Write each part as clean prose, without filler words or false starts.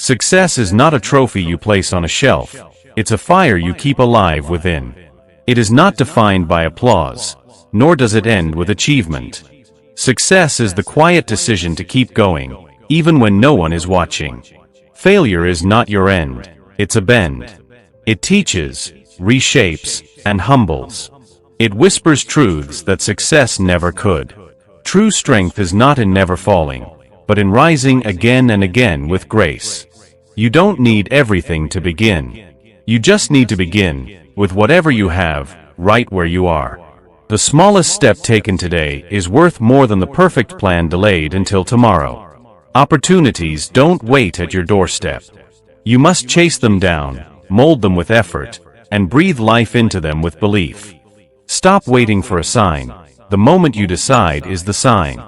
Success is not a trophy you place on a shelf. It's a fire you keep alive within. It is not defined by applause, nor does it end with achievement. Success is the quiet decision to keep going, even when no one is watching. Failure is not your end, it's a bend. It teaches, reshapes, and humbles. It whispers truths that success never could. True strength is not in never falling, but in rising again and again with grace. You don't need everything to begin. You just need to begin, with whatever you have, right where you are. The smallest step taken today is worth more than the perfect plan delayed until tomorrow. Opportunities don't wait at your doorstep. You must chase them down, mold them with effort, and breathe life into them with belief. Stop waiting for a sign. The moment you decide is the sign.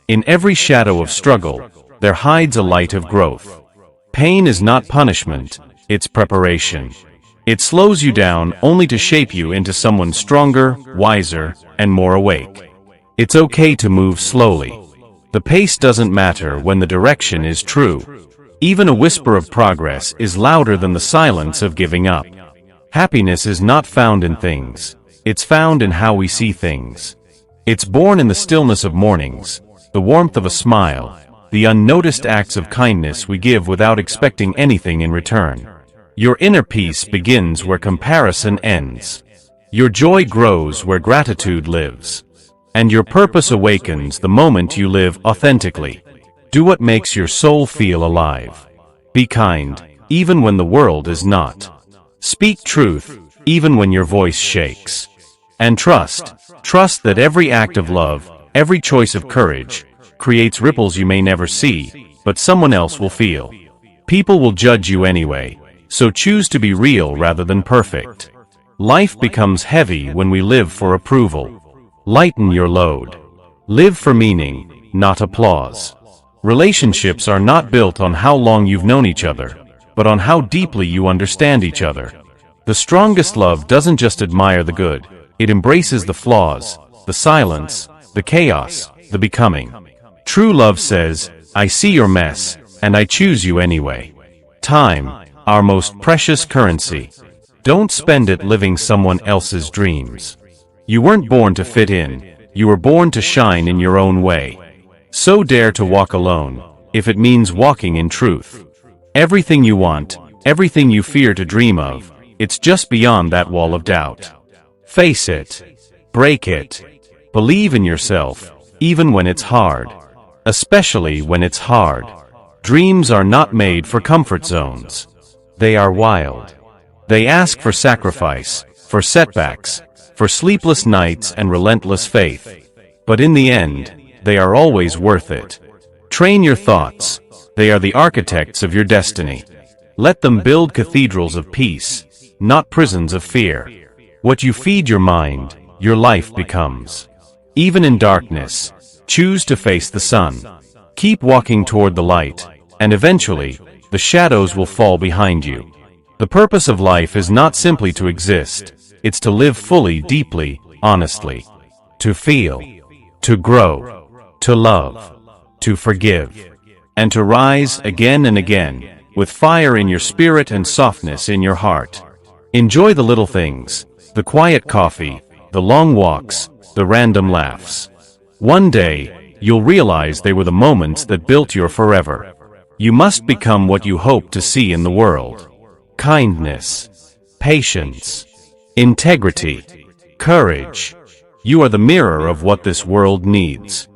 In every shadow of struggle, there hides a light of growth. Pain is not punishment, it's preparation. It slows you down only to shape you into someone stronger, wiser, and more awake. It's okay to move slowly. The pace doesn't matter when the direction is true. Even a whisper of progress is louder than the silence of giving up. Happiness is not found in things. It's found in how we see things. It's born in the stillness of mornings, the warmth of a smile, the unnoticed acts of kindness we give without expecting anything in return. Your inner peace begins where comparison ends. Your joy grows where gratitude lives. And your purpose awakens the moment you live authentically. Do what makes your soul feel alive. Be kind, even when the world is not. Speak truth, even when your voice shakes. And trust that every act of love, every choice of courage, creates ripples you may never see, but someone else will feel. People will judge you anyway, so choose to be real rather than perfect. Life becomes heavy when we live for approval. Lighten your load. Live for meaning, not applause. Relationships are not built on how long you've known each other, but on how deeply you understand each other. The strongest love doesn't just admire the good, it embraces the flaws, the silence, the chaos, the becoming. True love says, I see your mess, and I choose you anyway. Time, our most precious currency. Don't spend it living someone else's dreams. You weren't born to fit in, you were born to shine in your own way. So dare to walk alone, if it means walking in truth. Everything you want, everything you fear to dream of, it's just beyond that wall of doubt. Face it. Break it. Believe in yourself, even when it's hard. Especially when it's hard. Dreams are not made for comfort zones. They are wild. They ask for sacrifice, for setbacks, for sleepless nights and relentless faith. But in the end, they are always worth it. Train your thoughts. They are the architects of your destiny. Let them build cathedrals of peace, not prisons of fear. What you feed your mind, your life becomes. Even in darkness, choose to face the sun. Keep walking toward the light, and eventually, the shadows will fall behind you. The purpose of life is not simply to exist, it's to live fully, deeply, honestly. To feel, to grow, to love, to forgive, and to rise again and again, with fire in your spirit and softness in your heart. Enjoy the little things, the quiet coffee, the long walks, the random laughs. One day, you'll realize they were the moments that built your forever. You must become what you hope to see in the world. Kindness, patience, integrity, courage. You are the mirror of what this world needs.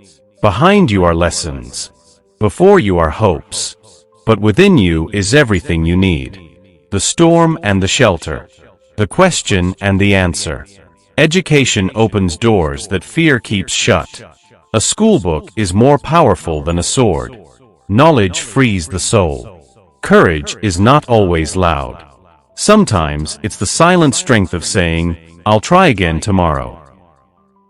Behind you are lessons. Before you are hopes. But within you is everything you need. The storm and the shelter. The question and the answer. Education opens doors that fear keeps shut. A schoolbook is more powerful than a sword. Knowledge frees the soul. Courage is not always loud. Sometimes it's the silent strength of saying, I'll try again tomorrow.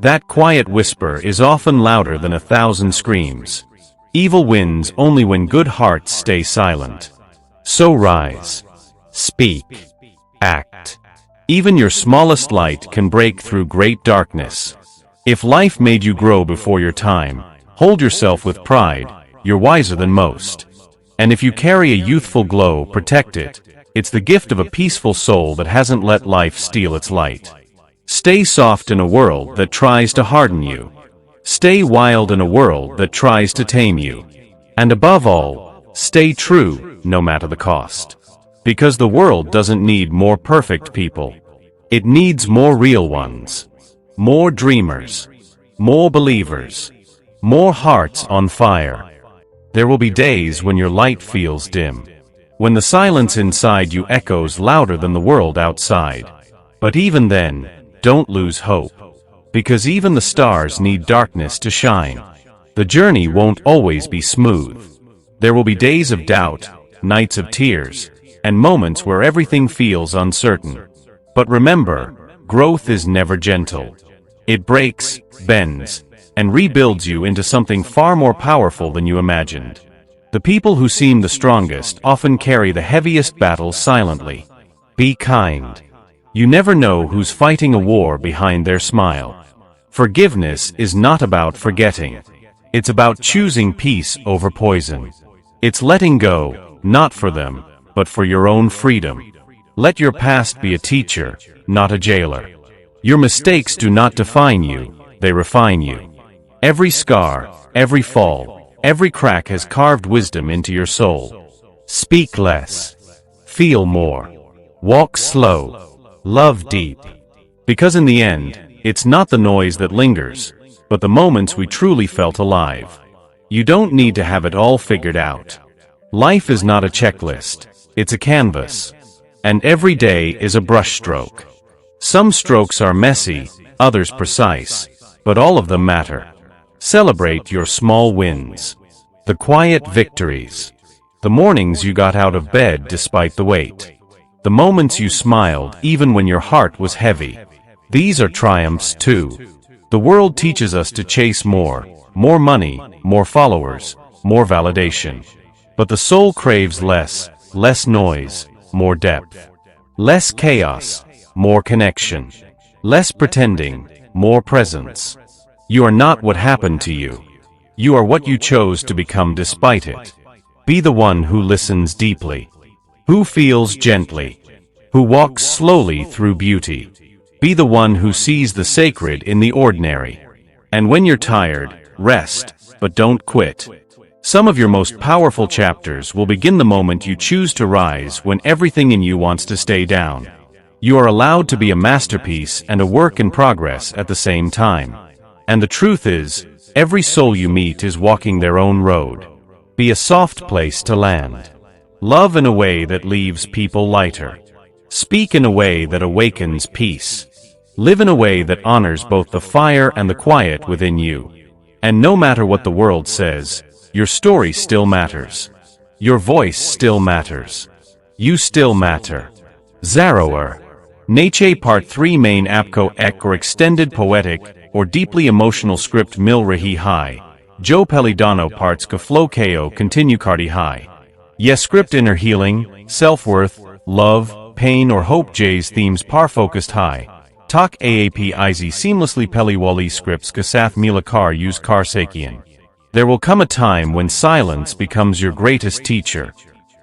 That quiet whisper is often louder than 1,000 screams. Evil wins only when good hearts stay silent. So rise. Speak. Act. Even your smallest light can break through great darkness. If life made you grow before your time, hold yourself with pride, you're wiser than most. And if you carry a youthful glow, protect it. It's the gift of a peaceful soul that hasn't let life steal its light. Stay soft in a world that tries to harden you. Stay wild in a world that tries to tame you. And above all, stay true, no matter the cost. Because the world doesn't need more perfect people. It needs more real ones. More dreamers. More believers. More hearts on fire. There will be days when your light feels dim. When the silence inside you echoes louder than the world outside. But even then, don't lose hope. Because even the stars need darkness to shine. The journey won't always be smooth. There will be days of doubt, nights of tears, and moments where everything feels uncertain. But remember, growth is never gentle. It breaks, bends, and rebuilds you into something far more powerful than you imagined. The people who seem the strongest often carry the heaviest battles silently. Be kind. You never know who's fighting a war behind their smile. Forgiveness is not about forgetting. It's about choosing peace over poison. It's letting go, not for them, but for your own freedom. Let your past be a teacher, not a jailer. Your mistakes do not define you, they refine you. Every scar, every fall, every crack has carved wisdom into your soul. Speak less. Feel more. Walk slow. Love deep. Because in the end, it's not the noise that lingers, but the moments we truly felt alive. You don't need to have it all figured out. Life is not a checklist, it's a canvas. And every day is a brushstroke. Some strokes are messy, others precise, but all of them matter. Celebrate your small wins. The quiet victories. The mornings you got out of bed despite the weight. The moments you smiled even when your heart was heavy. These are triumphs too. The world teaches us to chase more money, more followers, more validation. But the soul craves less noise, more depth. Less chaos, more connection. Less pretending, more presence. You are not what happened to you. You are what you chose to become despite it. Be the one who listens deeply. Who feels gently. Who walks slowly through beauty. Be the one who sees the sacred in the ordinary. And when you're tired, rest, but don't quit. Some of your most powerful chapters will begin the moment you choose to rise when everything in you wants to stay down. You are allowed to be a masterpiece and a work in progress at the same time. And the truth is, every soul you meet is walking their own road. Be a soft place to land. Love in a way that leaves people lighter. Speak in a way that awakens peace. Live in a way that honors both the fire and the quiet within you. And no matter what the world says, your story still matters. Your voice still matters. You still matter. Zaroer. Nietzsche Part 3 Main Apko Ek or Extended Poetic or Deeply Emotional Script Mil Rahi High. Joe Pelidano Parts Ka Flow Ko Continue Cardi High. Yes Script Inner Healing, Self-Worth, Love, Pain or Hope J's Themes Par Focused High. Tak Aap Iz Seamlessly Peliwali Scripts Kasath Mila Kar Use Kar Sakian. There will come a time when silence becomes your greatest teacher.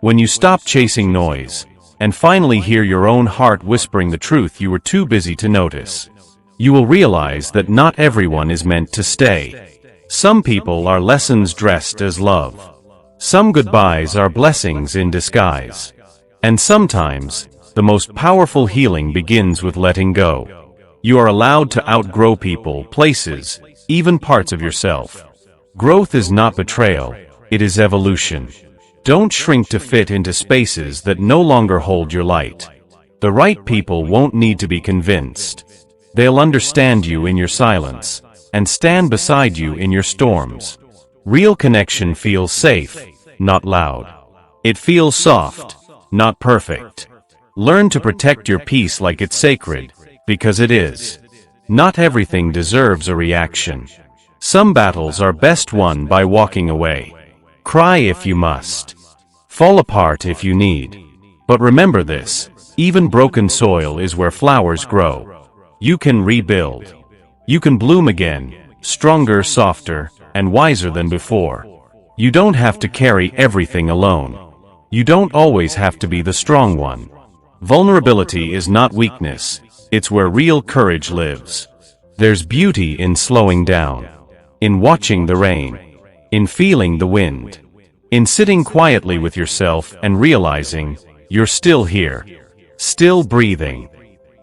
When you stop chasing noise, and finally hear your own heart whispering the truth you were too busy to notice. You will realize that not everyone is meant to stay. Some people are lessons dressed as love. Some goodbyes are blessings in disguise. And sometimes, the most powerful healing begins with letting go. You are allowed to outgrow people, places, even parts of yourself. Growth is not betrayal, it is evolution. Don't shrink to fit into spaces that no longer hold your light. The right people won't need to be convinced. They'll understand you in your silence, and stand beside you in your storms. Real connection feels safe, not loud. It feels soft, not perfect. Learn to protect your peace like it's sacred, because it is. Not everything deserves a reaction. Some battles are best won by walking away. Cry if you must. Fall apart if you need. But remember this, even broken soil is where flowers grow. You can rebuild. You can bloom again, stronger, softer, and wiser than before. You don't have to carry everything alone. You don't always have to be the strong one. Vulnerability is not weakness, it's where real courage lives. There's beauty in slowing down, in watching the rain, in feeling the wind, in sitting quietly with yourself and realizing you're still here, still breathing,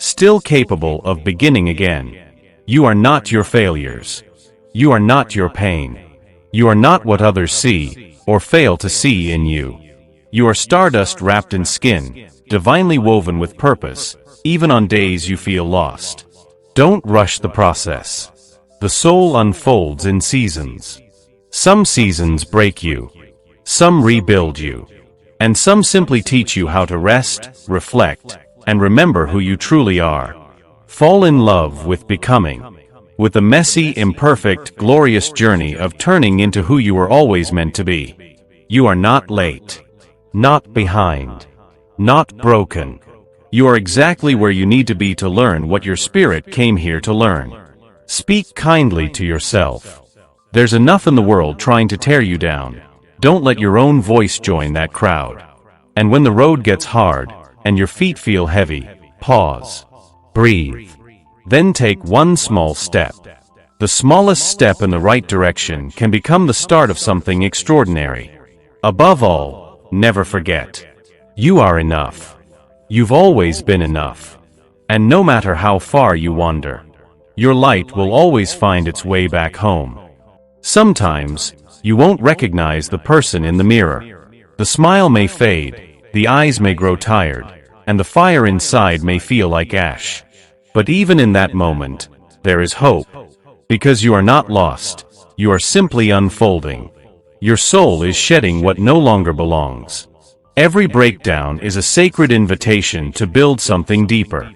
still capable of beginning again. You are not your failures. You are not your pain. You are not what others see or fail to see in you. You are stardust wrapped in skin, divinely woven with purpose, even on days you feel lost. Don't rush the process. The soul unfolds in seasons. Some seasons break you. Some rebuild you. And some simply teach you how to rest, reflect, and remember who you truly are. Fall in love with becoming, with the messy, imperfect, glorious journey of turning into who you were always meant to be. You are not late, not behind, not broken. You are exactly where you need to be to learn what your spirit came here to learn. Speak kindly to yourself. There's enough in the world trying to tear you down. Don't let your own voice join that crowd. And when the road gets hard, and your feet feel heavy, pause. Breathe. Then take one small step. The smallest step in the right direction can become the start of something extraordinary. Above all, never forget. You are enough. You've always been enough. And no matter how far you wander, your light will always find its way back home. Sometimes, you won't recognize the person in the mirror. The smile may fade, the eyes may grow tired, and the fire inside may feel like ash. But even in that moment, there is hope. Because you are not lost, you are simply unfolding. Your soul is shedding what no longer belongs. Every breakdown is a sacred invitation to build something deeper,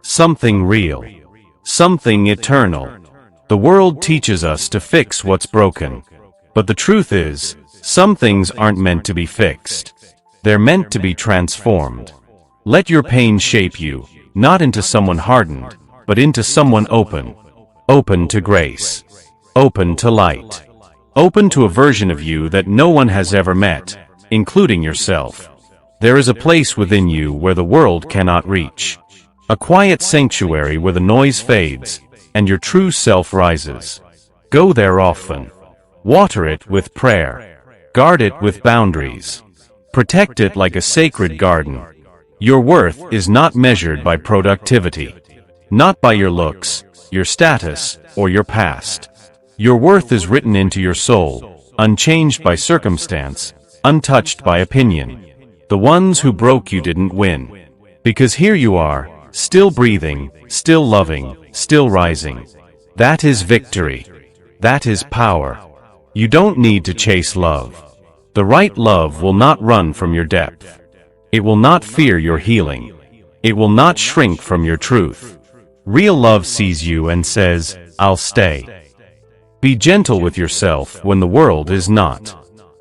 something real, something eternal. The world teaches us to fix what's broken. But the truth is, some things aren't meant to be fixed. They're meant to be transformed. Let your pain shape you, not into someone hardened, but into someone open. Open to grace. Open to light. Open to a version of you that no one has ever met, including yourself. There is a place within you where the world cannot reach. A quiet sanctuary where the noise fades, and your true self rises. Go there often. Water it with prayer. Guard it with boundaries. Protect it like a sacred garden. Your worth is not measured by productivity. Not by your looks, your status, or your past. Your worth is written into your soul, unchanged by circumstance, untouched by opinion. The ones who broke you didn't win. Because here you are, still breathing, still loving, still rising. That is victory. That is power. You don't need to chase love. The right love will not run from your depth. It will not fear your healing. It will not shrink from your truth. Real love sees you and says, I'll stay. Be gentle with yourself when the world is not.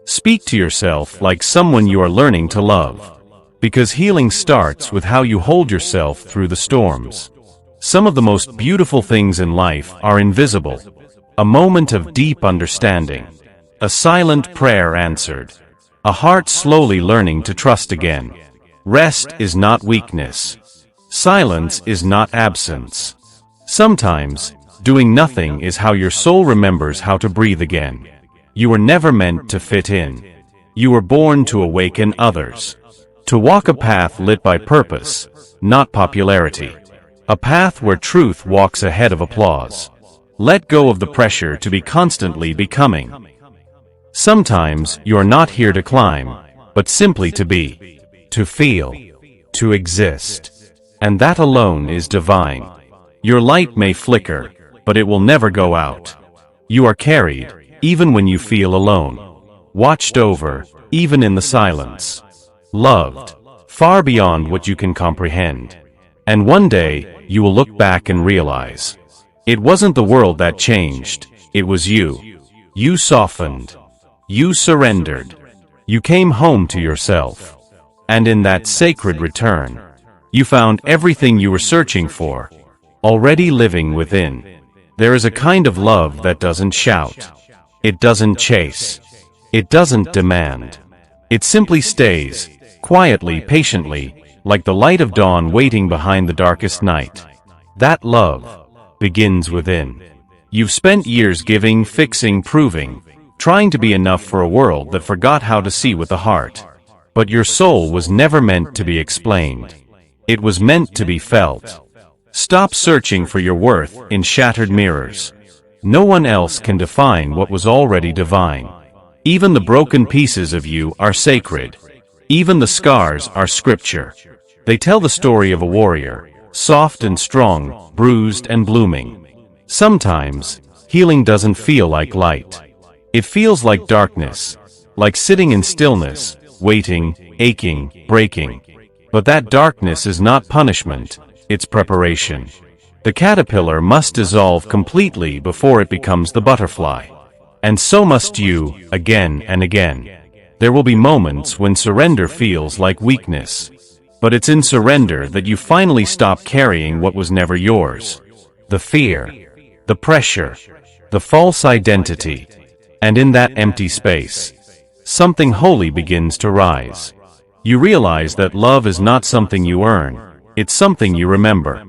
Speak to yourself like someone you are learning to love. Because healing starts with how you hold yourself through the storms. Some of the most beautiful things in life are invisible. A moment of deep understanding. A silent prayer answered. A heart slowly learning to trust again. Rest is not weakness. Silence is not absence. Sometimes, doing nothing is how your soul remembers how to breathe again. You were never meant to fit in. You were born to awaken others. To walk a path lit by purpose, not popularity. A path where truth walks ahead of applause. Let go of the pressure to be constantly becoming. Sometimes you are not here to climb, but simply to be, to feel, to exist. And that alone is divine. Your light may flicker, but it will never go out. You are carried, even when you feel alone. Watched over, even in the silence. Loved, far beyond what you can comprehend. And one day, you will look back and realize, it wasn't the world that changed, it was you. You softened. You surrendered. You came home to yourself. And in that sacred return, you found everything you were searching for, already living within. There is a kind of love that doesn't shout. It doesn't chase. It doesn't demand. It simply stays, quietly, patiently, like the light of dawn waiting behind the darkest night. That love begins within. You've spent years giving, fixing, proving, trying to be enough for a world that forgot how to see with the heart. But your soul was never meant to be explained. It was meant to be felt. Stop searching for your worth in shattered mirrors. No one else can define what was already divine. Even the broken pieces of you are sacred. Even the scars are scripture. They tell the story of a warrior, soft and strong, bruised and blooming. Sometimes, healing doesn't feel like light. It feels like darkness, like sitting in stillness, waiting, aching, breaking. But that darkness is not punishment, it's preparation. The caterpillar must dissolve completely before it becomes the butterfly. And so must you, again and again. There will be moments when surrender feels like weakness. But it's in surrender that you finally stop carrying what was never yours. The fear, the pressure, the false identity. And in that empty space, something holy begins to rise. You realize that love is not something you earn, it's something you remember.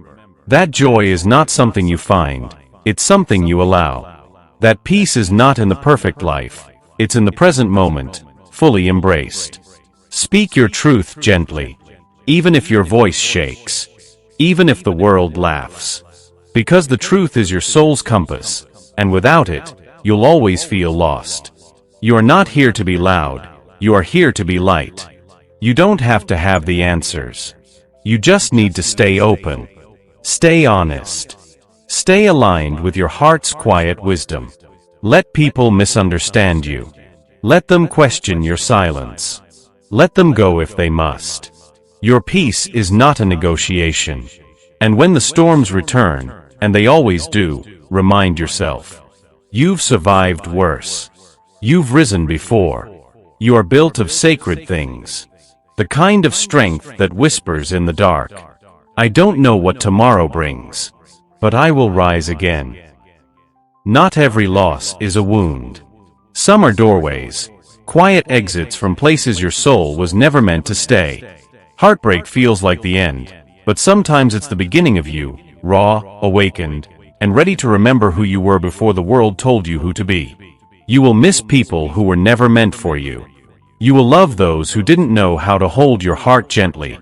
That joy is not something you find, it's something you allow. That peace is not in the perfect life, it's in the present moment, fully embraced. Speak your truth gently, even if your voice shakes, even if the world laughs. Because the truth is your soul's compass, and without it, you'll always feel lost. You are not here to be loud, you are here to be light. You don't have to have the answers. You just need to stay open. Stay honest. Stay aligned with your heart's quiet wisdom. Let people misunderstand you. Let them question your silence. Let them go if they must. Your peace is not a negotiation. And when the storms return, and they always do, remind yourself. You've survived worse. You've risen before. You are built of sacred things. The kind of strength that whispers in the dark. I don't know what tomorrow brings, but I will rise again. Not every loss is a wound. Some are doorways, quiet exits from places your soul was never meant to stay. Heartbreak feels like the end, but sometimes it's the beginning of you, raw, awakened, and ready to remember who you were before the world told you who to be. You will miss people who were never meant for you. You will love those who didn't know how to hold your heart gently.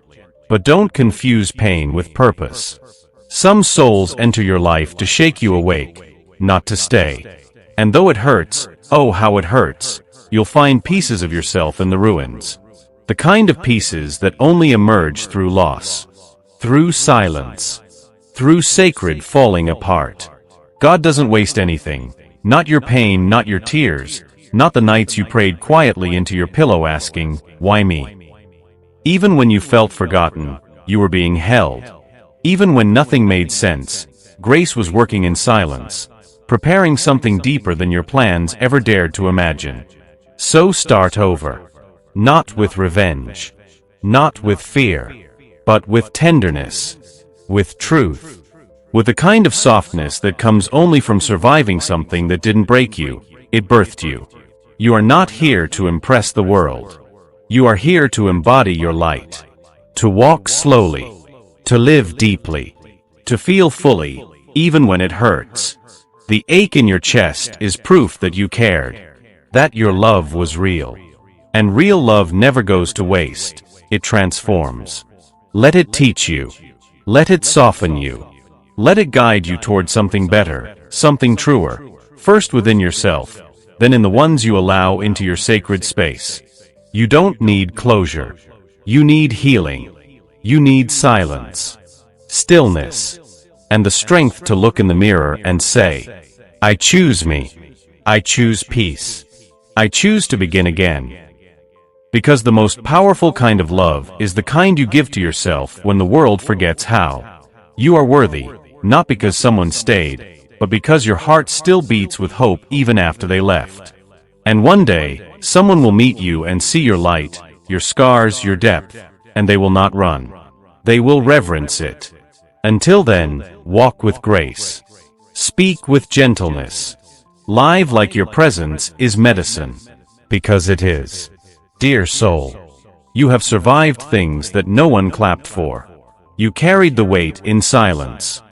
But don't confuse pain with purpose. Some souls enter your life to shake you awake, not to stay. And though it hurts, oh how it hurts, you'll find pieces of yourself in the ruins. The kind of pieces that only emerge through loss, through silence, through sacred falling apart. God doesn't waste anything, not your pain, not your tears, not the nights you prayed quietly into your pillow asking, why me? Even when you felt forgotten, you were being held. Even when nothing made sense, grace was working in silence, preparing something deeper than your plans ever dared to imagine. So start over. Not with revenge. Not with fear. But with tenderness. With truth. With the kind of softness that comes only from surviving something that didn't break you, it birthed you. You are not here to impress the world. You are here to embody your light. To walk slowly. To live deeply. To feel fully, even when it hurts. The ache in your chest is proof that you cared. That your love was real. And real love never goes to waste. It transforms. Let it teach you. Let it soften you. Let it guide you toward something better, something truer. First within yourself, then in the ones you allow into your sacred space. You don't need closure. You need healing. You need silence, stillness, and the strength to look in the mirror and say, I choose me. I choose peace. I choose to begin again. Because the most powerful kind of love is the kind you give to yourself when the world forgets how. You are worthy, not because someone stayed, but because your heart still beats with hope even after they left. And one day, someone will meet you and see your light, your scars, your depth, and they will not run. They will reverence it. Until then, walk with grace. Speak with gentleness. Live like your presence is medicine. because it is. Dear soul, you have survived things that no one clapped for. You carried the weight in silence.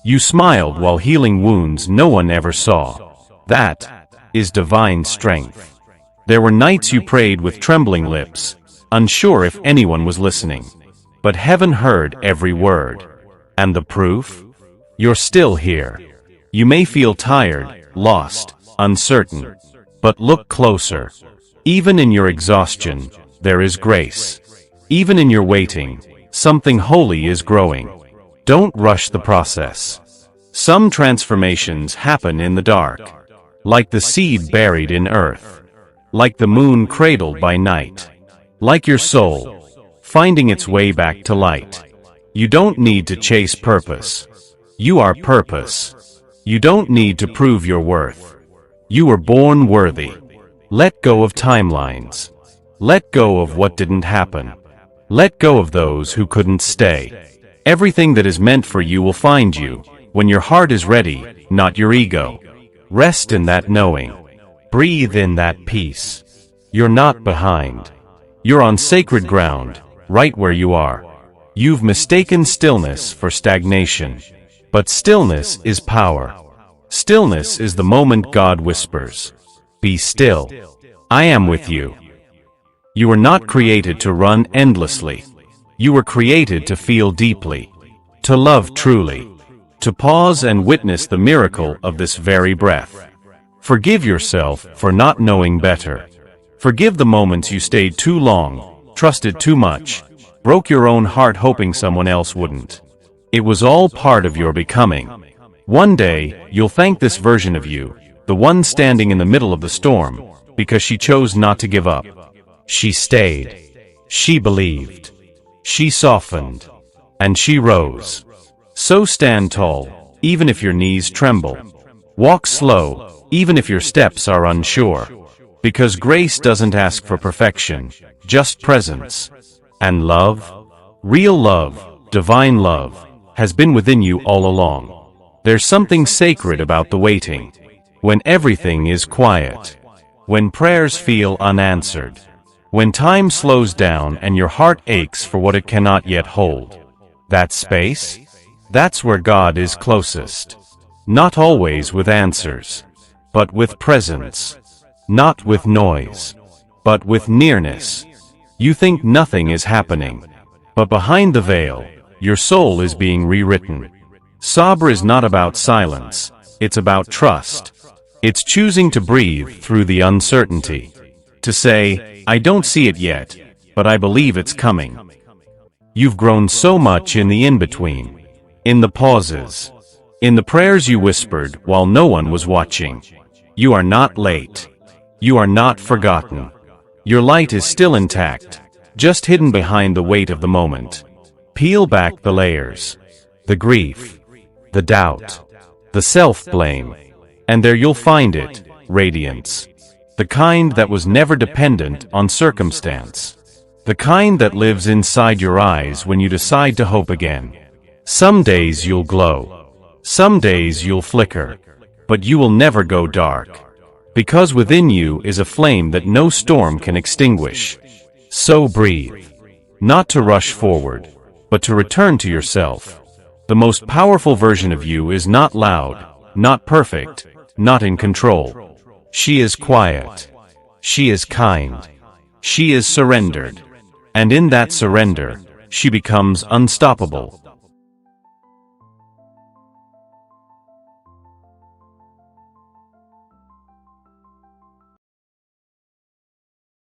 You smiled while healing wounds no one ever saw. That is divine strength. There were nights you prayed with trembling lips, unsure if anyone was listening. But heaven heard every word. And the proof? You're still here. You may feel tired, lost, uncertain. But look closer. Even in your exhaustion, there is grace. Even in your waiting, something holy is growing. Don't rush the process. Some transformations happen in the dark, like the seed buried in earth, like the moon cradled by night, like your soul, finding its way back to light. You don't need to chase purpose. You are purpose. You don't need to prove your worth. You were born worthy. Let go of timelines. Let go of what didn't happen. Let go of those who couldn't stay. Everything that is meant for you will find you, when your heart is ready, not your ego. Rest in that knowing. Breathe in that peace. You're not behind. You're on sacred ground, right where you are. You've mistaken stillness for stagnation. But stillness is power. Stillness is the moment God whispers, "Be still. I am with you." You were not created to run endlessly. You were created to feel deeply, to love truly, to pause and witness the miracle of this very breath. Forgive yourself for not knowing better. Forgive the moments you stayed too long, trusted too much, broke your own heart hoping someone else wouldn't. It was all part of your becoming. One day, you'll thank this version of you, the one standing in the middle of the storm, because she chose not to give up. She stayed. She believed. She softened. And she rose. So stand tall, even if your knees tremble. Walk slow, even if your steps are unsure. Because grace doesn't ask for perfection, just presence. And love, real love, divine love, has been within you all along. There's something sacred about the waiting. When everything is quiet. When prayers feel unanswered. When time slows down and your heart aches for what it cannot yet hold. That space? That's where God is closest. Not always with answers, but with presence. Not with noise, but with nearness. You think nothing is happening, but behind the veil, your soul is being rewritten. Sabr is not about silence, it's about trust. It's choosing to breathe through the uncertainty. To say, I don't see it yet, but I believe it's coming. You've grown so much in the in-between, in the pauses, in the prayers you whispered while no one was watching. You are not late. You are not forgotten. Your light is still intact, just hidden behind the weight of the moment. Peel back the layers, the grief, the doubt, the self-blame, and there you'll find it, radiance. The kind that was never dependent on circumstance. The kind that lives inside your eyes when you decide to hope again. Some days you'll glow. Some days you'll flicker. But you will never go dark. Because within you is a flame that no storm can extinguish. So breathe. Not to rush forward, but to return to yourself. The most powerful version of you is not loud, not perfect, not in control. She is quiet. She is kind. She is surrendered. And in that surrender, she becomes unstoppable.